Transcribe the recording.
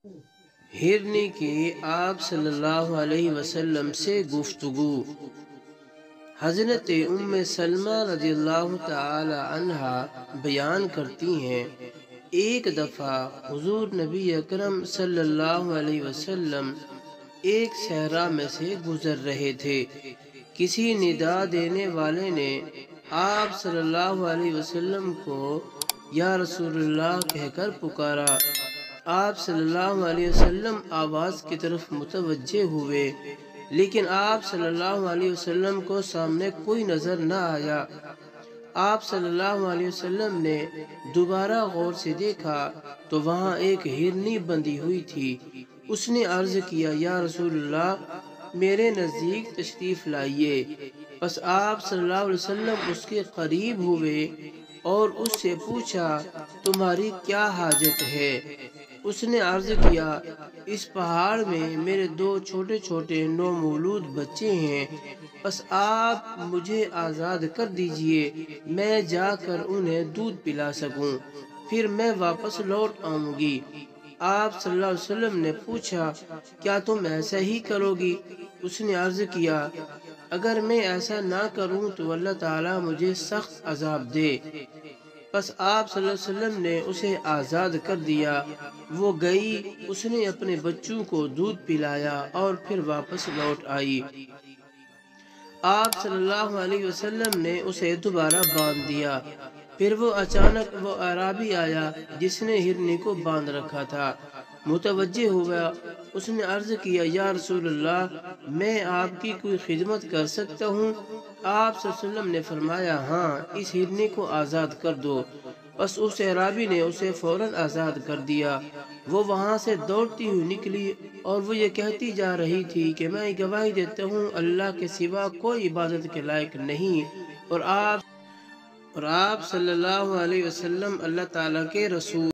ہرنی کی آپ صلی اللہ علیہ وسلم سے گفتگو۔ حضرت ام سلمہ رضی اللہ تعالی عنہا بیان کرتی ہیں، ایک دفعہ حضور نبی اکرم صلی اللہ علیہ وسلم ایک صحرا میں سے گزر رہے تھے۔ کسی ندا دینے والے نے آپ صلی اللہ علیہ وسلم کو یا رسول اللہ کہہ کر پکارا۔ آپ صلی اللہ علیہ وسلم آواز کی طرف متوجہ ہوئے، لیکن آپ صلی اللہ علیہ وسلم کو سامنے کوئی نظر نہ آیا۔ آپ صلی اللہ علیہ وسلم نے دوبارہ غور سے دیکھا تو وہاں ایک ہرنی بندھی ہوئی تھی۔ اس نے عرض کیا، یا رسول اللہ، میرے نزدیک تشریف لائیے۔ پس آپ صلی اللہ علیہ وسلم اس کے قریب ہوئے اور اس سے پوچھا، تمہاری کیا حاجت ہے؟ اس نے عرض کیا، اس پہاڑ میں میرے دو چھوٹے چھوٹے نومولود بچے ہیں، بس آپ مجھے آزاد کر دیجئے، میں جا کر انہیں دودھ پلا سکوں، پھر میں واپس لوٹ آؤں گی۔ آپ صلی اللہ علیہ وسلم نے پوچھا، کیا تم ایسا ہی کرو گی؟ اس نے عرض کیا، اگر میں ایسا نہ کروں تو اللہ تعالیٰ مجھے سخت عذاب دے۔ پس آپ صلی اللہ علیہ وسلم نے اسے آزاد کر دیا۔ وہ گئی، اس نے اپنے بچوں کو دودھ پلایا اور پھر واپس لوٹ آئی۔ آپ صلی اللہ علیہ وسلم نے اسے دوبارہ باندھ دیا۔ پھر اچانک وہ اعرابی آیا جس نے ہرنی کو باندھ رکھا تھا، متوجہ ہوا۔ اس نے عرض کیا، یا رسول اللہ، میں آپ کی کوئی خدمت کر سکتا ہوں؟ آپ صلی اللہ علیہ وسلم نے فرمایا، ہاں، اس ہرنی کو آزاد کر دو۔ بس اس اعرابی نے اسے فوراً آزاد کر دیا۔ وہ وہاں سے دوڑتی ہوئی نکلی اور وہ یہ کہتی جا رہی تھی کہ میں گواہی دیتا ہوں اللہ کے سوا کوئی عبادت کے لائق نہیں، اور آپ صلی اللہ علیہ وسلم اللہ تعالیٰ کے رسول